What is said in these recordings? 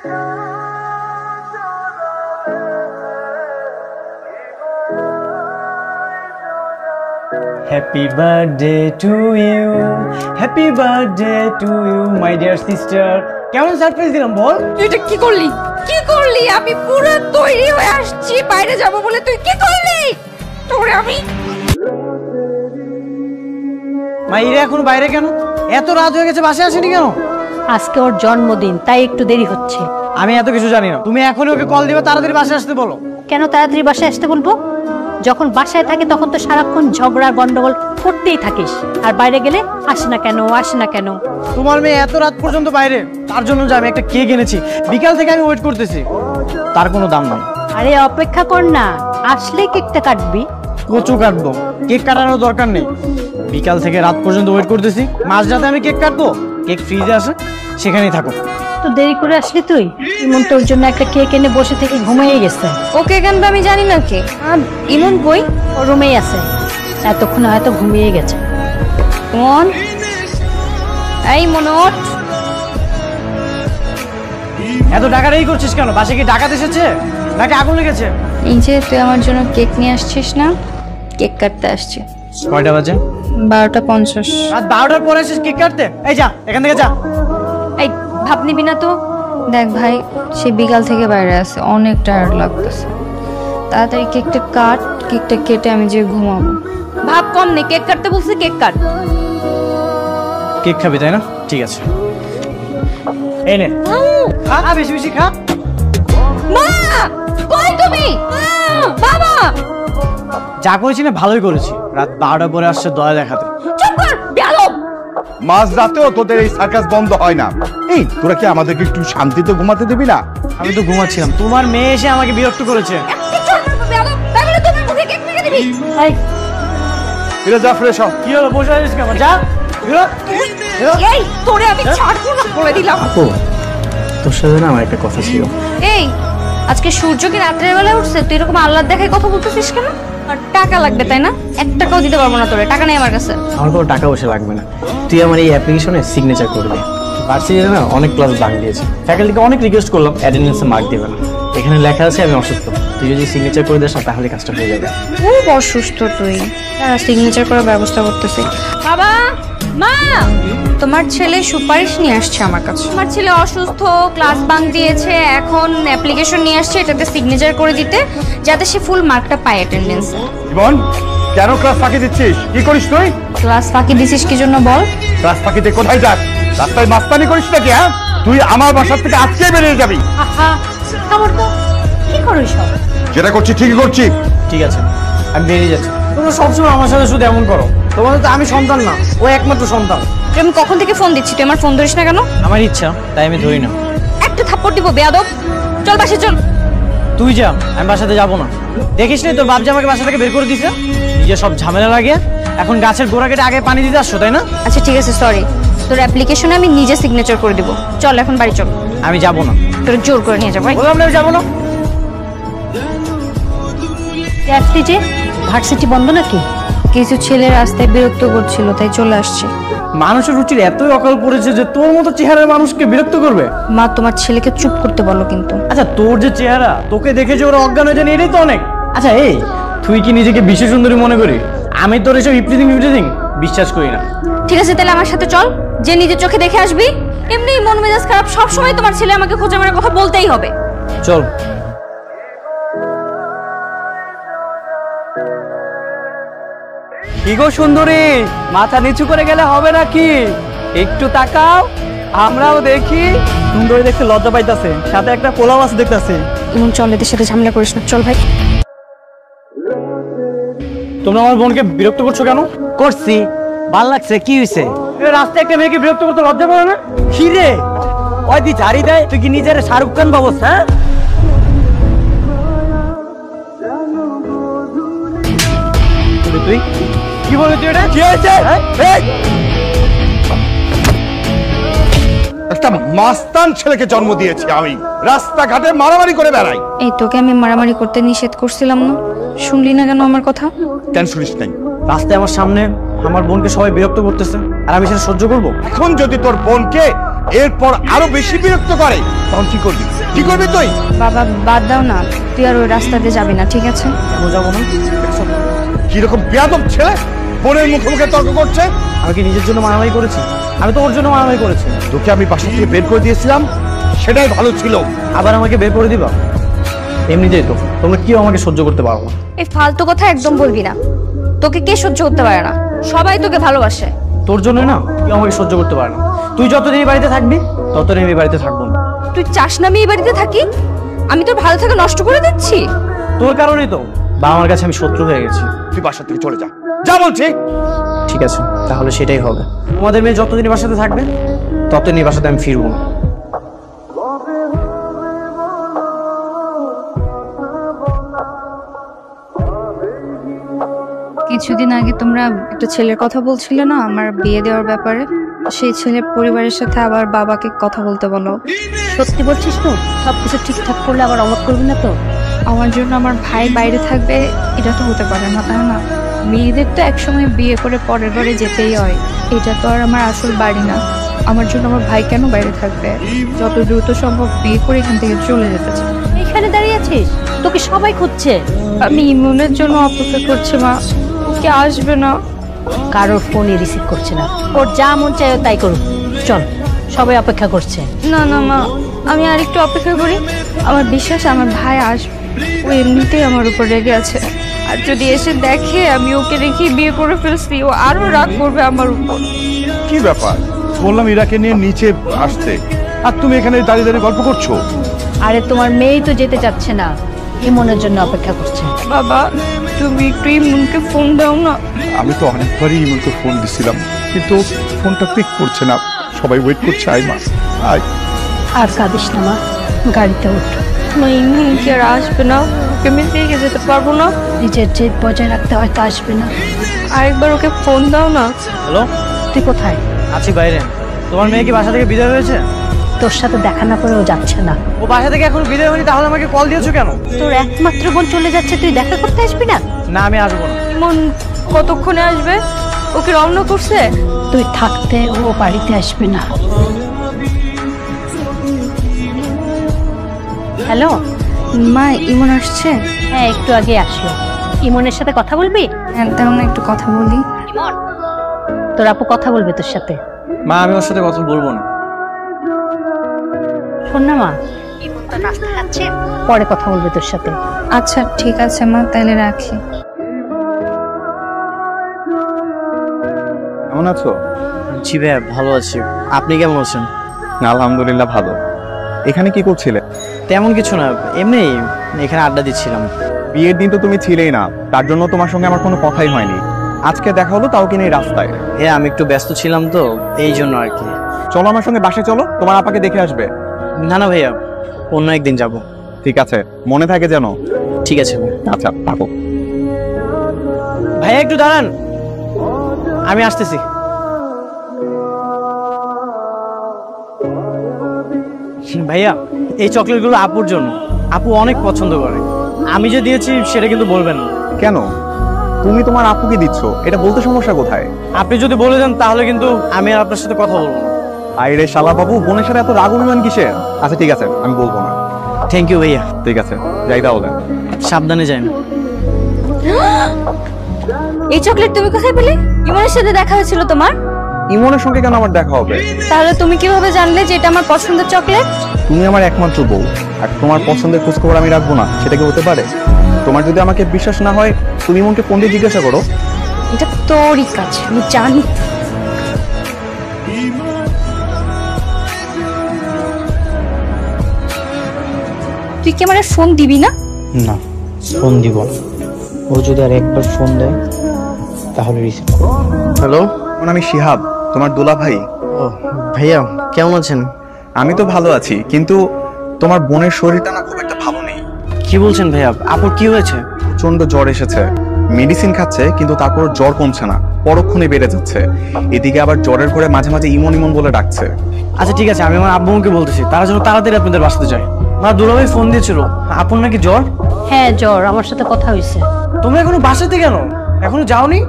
Happy birthday to you, happy birthday to you, my dear sister. কেমন surprise দিলাম বল? তুই এটা কি করলি? কি করলি? আমি পুরো তৈরি হয়ে আসছি বাইরে যাব বলে, তুই কি করলি? তোরে আমি মাইরা এখন বাইরে কেন? এত রাত হয়ে গেছে, বাসায় আসেনি কেন? আজকে ওর জন্মদিন, তাই একটু দেরি হচ্ছে। আমি এত কিছু জানি না, তুমি এখনই ওকে কল দিবে, তাড়াতাড়ি বাসায় আসতে বলো। কেন তাড়াতাড়ি বাসায় আসতে বলবো? যখন বাসায় থাকে তখন তো সারাক্ষণ ঝগড়া গন্ডগোল করতেই থাকিস, আর বাইরে গেলে আসে না কেন, আসে না কেন। তোমার মেয়ে এত রাত পর্যন্ত বাইরে, তার জন্য যে আমি একটা কেক এনেছি, বিকাল থেকে আমি ওয়েট করতেছি, তার কোনো দাম নাই। আরে অপেক্ষা কর না, আসলে কেকটা কাটবি। কচু কাটবো, কেক কাটানোর দরকার নেই। বিকাল থেকে রাত পর্যন্ত ওয়েট করতেছি, মাঝরাতে আমি কেক কাটবো? কেক ফ্রিজে আসে, সেখানেই থাকো। তো দেরি করে আসলি তুই? ইমন তোর জন্য একটা কেক এনে বসে থেকে ঘুমিয়ে গেছে। ও কেক আনবে আমি জানি না কে। ইমন কই? ও রুমেই আছে, এতক্ষণ হয়তো ঘুমিয়ে গেছে। ইমন, এই মনোট, এত ডাকাডাকি করছিস কেন? বাসে কি ডাকাত এসেছে নাকি আগুন লেগেছে? এই যে তুই আমার জন্য কেক নিয়ে আসছিস না, কেক কাটতে আসছি। কয়টা বাজে? 12:50। রাত 12টার পরে এসেছিস কেক কাটতে? এই যা এখান থেকে যা। এই ভাব নিবি না তো? দেখ ভাই, সে বিকাল থেকে বাইরে আছে, অনেক টায়ার্ড লাগতেছে। তাড়াতাড়ি কেকটা কাট, কেকটা কেটে আমি যে ঘুমাবো। ভাব কম নেই, কেক কাটতে বলছি, কেক কাট। কেক খাবি তাই না? ঠিক আছে, এই নে খা, বেশি বেশি খা। মা, কই তুমি? বাবা, যা করেছি না ভালোই করেছি, রাত 12টার পরে আসছে দয়া দেখাতে। চুপ কর বেয়াদব। মাঝ রাতেও তোদের এই সার্কাস বন্ধ হয় না। এই তোরা কি আমাদেরকে একটু শান্তিতে ঘুমাতে দিবি না? আমি তো ঘুমাচ্ছিলাম, তোমার মেয়ে এসে আমাকে বিরক্ত করেছে। একটা চড় মারবো বেয়াদব, তাই বলে তুমি মুখে কেক মেখে দিবি? এই ফিরে যা, ফ্রেশ হ। কি হলো, বসে আছিস কেন? যা। এই তোরে আমি ছাড়বো না বলে দিলাম। তোর সাথে না আমার একটা কথা ছিল। এই আজকে সূর্য কি রাত্রের বেলা উঠছে? তুই এরকম আল্লাহ দেখায় কথা বলতেছিস কেন? আর টাকা লাগবে তাই না? 1 টাকাও দিতে পারবো না তোরে, টাকা নেই আমার কাছে। আমার কোনো টাকা পয়সা লাগবে না, তুই আমার এই অ্যাপ্লিকেশনে সিগনেচার করবি। ভার্সিটিতে না অনেক ক্লাস ভাঙ দিয়েছে, ফ্যাকাল্টিকে অনেক রিকোয়েস্ট করলাম, অ্যাটেন্ডেন্সে মার্ক দেবে না। এখানে লেখা আছে আমি অসুস্থ, তুই যদি সিগনেচার করে দিস না তাহলে কাজটা হয়ে যাবে। খুব অসুস্থ তুই? তারা সিগনেচার করার ব্যবস্থা করতেছি। বাবা, মা, তোমার ছেলে সুপারিশ নিয়ে আসছে আমার কাছে। তোমার ছেলে অসুস্থ, ক্লাস বাঙ্ক দিয়েছে, এখন অ্যাপ্লিকেশন নিয়ে আসছে এটাতে সিগনেচার করে দিতে, যাতে সে ফুল মার্কটা পায় অ্যাটেন্ডেন্সে। জীবন, কেন ক্লাস ফাঁকি দিচ্ছিস? কি করিস তুই? ক্লাস ফাঁকি দিছিস কি জন্য বল? ক্লাস ফাঁকিতে কোথায় যাস? রাস্তায় মাস্তানি করিস নাকি? হ্যাঁ, তুই আমার বাসার থেকে আজকেই বেরিয়ে যাবি। আহা, থামো তো, কি করো সব? যেটা করছি ঠিকই করছি। ঠিক আছে, আমি বেরিয়ে যাচ্ছি। তোমরা সবসময় আমার সাথে শুধু এমন করো। তোমাদের তো আমি সন্তান না, ও একমাত্র সন্তান। তুই আমি কখন থেকে ফোন দিচ্ছি, তুই আমার ফোন ধরিস না কেন? আমার ইচ্ছা তাই আমি ধরি না। একটা থাপ্পড় দিব বেয়াদব। চল বাসে চল। তুই যা, আমি বাসাতে যাবো না। দেখিস নি তোর বাপ যে আমাকে বাসা থেকে বের করে দিছে? নিজে সব ঝামেলা লাগে, এখন গাছের গোড়া কেটে আগে পানি দিতে আসছো তাই না? আচ্ছা ঠিক আছে, সরি। তোর অ্যাপ্লিকেশনে আমি নিজে সিগনেচার করে দিব। চল এখন বাড়ি চল। আমি যাবো না। তোর জোর করে নিয়ে যাবো। বললাম না আমি যাবো না। আসলি যে, ভার্সিটি বন্ধ নাকি? কিছু ছেলে রাস্তায় বিরক্ত করছিল, তাই চলে আসছে। মানুষের রুচির এতই অকাল পড়েছে যে তোর মতো চেহারার মানুষকে বিরক্ত করবে। মা, তোমার ছেলেকে চুপ করতে বলো কিন্তু। আচ্ছা তোর যে চেহারা, তোকে দেখে যে ওরা অজ্ঞান হয়ে যান, এটাই তো অনেক। আচ্ছা এই, তুই কি নিজেকে বিশ্ব সুন্দরী মনে করি? আমি তোর এসব ইপ্রিজিং বিশ্বাস করি না। ঠিক আছে তাহলে আমার সাথে চল, যে নিজের চোখে দেখে আসবি। এমনি মন মেজাজ খারাপ, সবসময় তোমার ছেলে আমাকে খোঁজা মারার কথা বলতেই হবে। চল। কি গো সুন্দরী, মাথা নিচু করে গেলে হবে নাকি? একটু তাকাও, আমরাও দেখি। সুন্দরী দেখতে লজ্জা পাইতাছে, সাথে একটা পোলাও আছে দেখতাছে। এমন চল, এদের সাথে ঝামেলা করিস না, চল ভাই। তোমরা আমার বোনকে বিরক্ত করছো কেন? করছি, ভাল লাগছে। কি হয়েছে? রাস্তায় একটা মেয়েকে বিরক্ত করতে লজ্জা করে না? কি রে, ওই দি ঝাড়ি দেয়, তুই কি নিজের শাহরুখ খান ভাবস? হ্যাঁ, তুই কি বলে? তুই এটা কি হয়েছে? একটা মাস্তান ছেলেকে জন্ম দিয়েছি আমি, রাস্তাঘাটে মারামারি করে বেড়াই। এই তোকে আমি মারামারি করতে নিষেধ করছিলাম না? শুনলি না কেন আমার কথা? কেন শুনিস নাই? রাস্তায় আমার সামনে আমার বোনকে সবাই বিরক্ত করতেছে, আর আমি সেটা সহ্য করবো? এখন যদি তোর বোনকে এরপর আরো বেশি বিরক্ত করে, তখন কি করবি? কি করবি তুই? বাবা বাদ দাও না, তুই আর ওই রাস্তা দিয়ে যাবি না, ঠিক আছে? বোঝাবো না। কিরকম বেয়াদব ছেলে, বোনের মুখে মুখে তর্ক করছে। আমি কি নিজের জন্য মারামারি করেছি? আমি তো ওর জন্য মারামারি করেছি। তোকে আমি বাসা থেকে বের করে দিয়েছিলাম, সেটাই ভালো ছিল। আবার আমাকে বের করে দিবা? এমনিতেই তো তোমরা কেউ আমাকে সহ্য করতে পারো না। এই ফালতু কথা একদম বলবি না। তোকে কে সহ্য করতে পারে না? সবাই তোকে ভালোবাসে। তোর জন্য না কেউ আমাকে সহ্য করতে পারে না। তুই যতদিন এই বাড়িতে থাকবি ততদিন আমি এই বাড়িতে থাকবো না। তুই চাস না আমি এই বাড়িতে থাকি? আমি তোর ভালো থাকা নষ্ট করে দিচ্ছি? তোর কারণেই তো বাবা আমার কাছে আমি শত্রু হয়ে গেছি। তুই বাসা থেকে চলে যা, যা বলছি। ঠিক আছে, তাহলে সেটাই হবে। তোমাদের মেয়ে যতদিন বাসাতে থাকবে ততদিন এই বাসাতে আমি ফিরবো না। কিছুদিন আগে তোমরা একটা ছেলের কথা বলছিলে না আমার বিয়ে দেওয়ার ব্যাপারে? সেই ছেলের পরিবারের সাথে আবার বাবাকে কথা বলতে বলো। সত্যি বলছিস তো? সবকিছু ঠিকঠাক করলে আবার অবাক করবি না তো? আমার জন্য আমার ভাই বাইরে থাকবে, এটা তো হতে পারে না, তাই না? মেয়েদের তো একসময় বিয়ে করে পরের বারে যেতেই হয়। এটা তো আর আমার আসল বাড়ি না। আমার জন্য আমার ভাই কেন বাইরে থাকবে? যত দ্রুত সম্ভব বিয়ে করে এখান থেকে চলে যেতে চাই। এখানে দাঁড়িয়ে আছিস, তোকে সবাই খুঁজছে। আমি ইমনের জন্য অপেক্ষা করছি মা, ওকে আসবে না। কারোর ফোনই রিসিভ করছে না, ওর যা মন চায় ও তাই করুক। চল, সবাই অপেক্ষা করছে। না না মা, আমি আর একটু অপেক্ষা করি। আমার বিশ্বাস আমার ভাই আসবে। ও এমনিতেই আমার উপর রেগে আছে, আর যদি এসে দেখে আমি ওকে রেখে বিয়ে করে ফেলছি ও আরো রাগ করবে আমার উপর। কি ব্যাপার? বললাম ইরাকে নিয়ে নিচে আসতে, আর তুমি এখানে দাঁড়িয়ে দাঁড়িয়ে গল্প করছো। আরে তোমার মেয়েই তো যেতে চাচ্ছে না, ইমনের জন্য অপেক্ষা করছে। বাবা তুমি একটু ইমনকে ফোন দাও না। আমি তো অনেকবারই ইমনকে ফোন দিছিলাম, কিন্তু ফোনটা পিক করছে না। সবাই ওয়েট করছে। আয় মা, আয়। আর কাঁদিস না মা, গাড়িতে ওঠ। মা ইমন কি আর আসবে না? ওকে আমি রেখে যেতে পারবো না। নিজের জেদ বজায় রাখতে হয়তো আসবে না। আরেকবার ওকে ফোন দাও না। হ্যালো, তুই কোথায়? আছি বাইরে। তোমার মেয়ে কি বাসা থেকে বিদায় হয়েছে? তোর সাথে দেখা না করেও যাচ্ছে না। ও বাসা থেকে এখনো বিদায় হয়নি, তাহলে আমাকে কল দিয়েছো কেন? তোর একমাত্র বোন চলে যাচ্ছে, তুই দেখা করতে আসবি না? না, আমি আসবো না। ইমন কতক্ষণে আসবে? ওকে রওনা করছে? তুই থাকতে ও বাড়িতে আসবে না। হ্যালো মা ইমন আসছে? হ্যাঁ, একটু আগে আসলো। ইমনের সাথে কথা বলবি? হ্যাঁ তেমন একটু কথা বলি। ইমন, তোর আপু কথা বলবে তোর সাথে। মা, আমি ওর সাথে কথা বলবো না। শোন না মা, ইমন তো নাস্তা খাচ্ছে, পরে কথা বলবে তোর সাথে। আচ্ছা ঠিক আছে মা, তাহলে রাখি। কেমন আছো? জি ভাইয়া, ভালো আছি। আপনি কেমন আছেন? আলহামদুলিল্লাহ ভালো। এখানে কি করছিলে? তেমন কিছু না, এমনি এখানে আড্ডা দিচ্ছিলাম। বিয়ের দিন তো তুমি ছিলেই না, তার জন্য তোমার সঙ্গে আমার কোনো কথাই হয়নি। আজকে দেখা হলো, তাও কিনা এই রাস্তায়। হ্যাঁ, আমি একটু ব্যস্ত ছিলাম তো, এই জন্য আর কি। চলো আমার সঙ্গে বাসায় চলো, তোমার আপাকে দেখে আসবে। না না ভাইয়া, অন্য একদিন যাব। ঠিক আছে, মনে থাকে যেন। ঠিক আছে ভাই। আচ্ছা থাকো। ভাইয়া একটু দাঁড়ান, আমি আসতেছি। ভাইয়া, এই চকলেটগুলো আপুর জন্য। আপু অনেক পছন্দ করে। আমি যে দিয়েছি সেটা কিন্তু বলবেন না। কেন? তুমি তোমার আপুকে দিচ্ছ, এটা বলতে সমস্যা কোথায়? আপনি যদি বলে দেন তাহলে কিন্তু আমি আর আপনার সাথে কথা বলবো না। আইরে শালা বাবু, বোনের সাথে এত রাগ অভিমান কিসের? আচ্ছা ঠিক আছে, আমি বলবো না। থ্যাংক ইউ ভাইয়া। ঠিক আছে, যাই তাহলে। সাবধানে যান। এই চকলেট তুমি কোথায় পেলে? ইমনের সাথে দেখা হয়েছিল তোমার? ইমনের সঙ্গে কেন আমার দেখা হবে? তাহলে তুমি কিভাবে জানলে যে এটা আমার পছন্দের চকলেট? তুমি আমার একমাত্র বউ, আর তোমার পছন্দের খোঁজখবর আমি রাখবো না, সেটা কি হতে পারে? তোমার যদি আমাকে বিশ্বাস না হয়, তুমি ইমনকে ফোন দিয়ে জিজ্ঞাসা করো। এটা তোরই কাজ, আমি জানি। তুই কি আমার ফোন দিবি না? না, ফোন দিব না। ও যদি আর একবার ফোন দেয় তাহলে রিসিভ করব। হ্যালো, আমি শিহাব, তোমার দুলা ভাই। ও ভাইয়া, কেমন আছেন? আমি তো ভালো আছি, কিন্তু তোমার বোনের শরীরটা না খুব একটা ভালো নেই। কি বলছেন ভাইয়া? আপুর কি হয়েছে? প্রচন্ড জ্বর এসেছে, মেডিসিন খাচ্ছে, কিন্তু তারপর জ্বর কমছে না, পরক্ষণে বেড়ে যাচ্ছে। এদিকে আবার জ্বরের করে মাঝে মাঝে ইমন ইমন বলে ডাকছে। আচ্ছা ঠিক আছে, আমি আমার আব্বুকে বলতেছি তারা যেন তাড়াতাড়ি আপনাদের বাসাতে যায়। আমার দুলাভাই ফোন দিয়েছিল, আপুর নাকি জ্বর। হ্যাঁ জ্বর, আমার সাথে কথা হয়েছে। তোমরা এখনো বাসাতে কেন? এখনো যাওনি?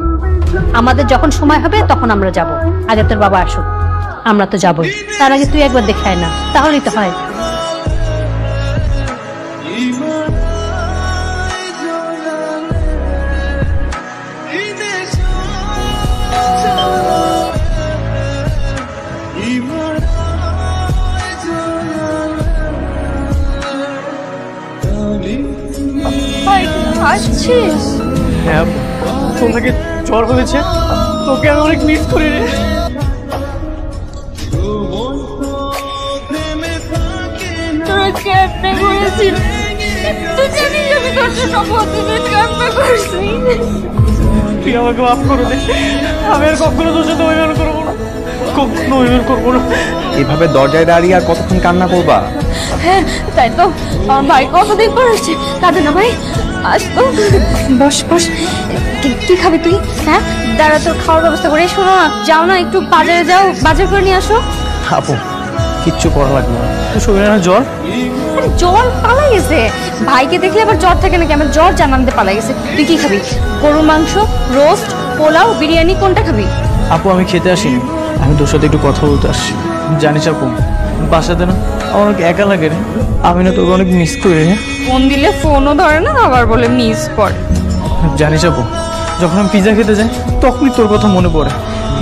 আমাদের যখন সময় হবে তখন আমরা যাব, আগে তোর বাবা আসুক। আমরা তো যাবই, তার আগে তুই একবার দেখায় না, তাহলেই তো হয়। আসছিস? হ্যাঁ, তোমাকে জ্বর হয়েছে, তোকে আমি অনেক মিস করি রে। তোরা কেমনে করেছিস? তুই জানিস আমি তোর জন্য প্রতিদিন কেমনে করছি। তুই আমাকে মাফ করে দে, আমি আর কখনো তোর সাথে অভিমান করবো না, কখনো অভিমান করবো না। এভাবে দরজায় দাঁড়িয়ে আর কতক্ষণ কান্না করবা? হ্যাঁ তাই তো, আমার ভাই কতদিন পর আসছে, কাঁদে না ভাই, আসতো। বস বস, কি খাবি তুই? হ্যাঁ দাঁড়া, তোর খাওয়ার ব্যবস্থা করে। শোনো না, যাও না একটু বাজারে যাও, বাজার করে নিয়ে আসো। আপু কিচ্ছু করা লাগবে না, তোর শরীরে না জ্বর? আরে জ্বর পালাই গেছে, ভাইকে দেখলে আবার জ্বর থাকে নাকি? আমার জ্বর জানাতে পালাই গেছে। তুই কি খাবি? গরুর মাংস, রোস্ট, পোলাও, বিরিয়ানি, কোনটা খাবি? আপু আমি খেতে আসিনি, আমি তোর সাথে একটু কথা বলতে আসছি। জানিস আপু, বাসাতে না আমার অনেক একা লাগে রে, আমি না তোকে অনেক মিস করি রে। ফোন দিলে ফোনও ধরে না, আবার বলে মিস করে। জানিস আপু, যখন আমি পিৎজা খেতে যাই তখনই তোর কথা মনে পড়ে,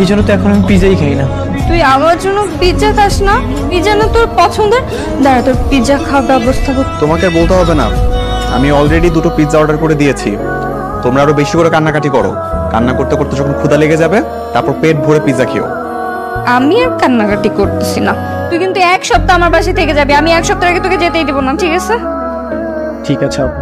এই জন্য তো এখন আমি পিৎজাই খাই না। তুই আমার জন্য পিৎজা খাস না? পিৎজা না তোর পছন্দের? দাঁড়া, তোর পিৎজা খাওয়ার ব্যবস্থা কর। তোমাকে আর বলতে হবে না, আমি অলরেডি 2টো পিৎজা অর্ডার করে দিয়েছি। তোমরা আরো বেশি করে কান্নাকাটি করো, কান্না করতে করতে যখন ক্ষুধা লেগে যাবে তারপর পেট ভরে পিৎজা খেও। আমি আর কান্নাকাটি করতেছি না, তুই কিন্তু 1 সপ্তাহ আমার বাসায় থেকে যাবি। আমি 1 সপ্তাহ আগে তোকে যেতেই দেবো না, ঠিক আছে? ঠিক আছে আপু।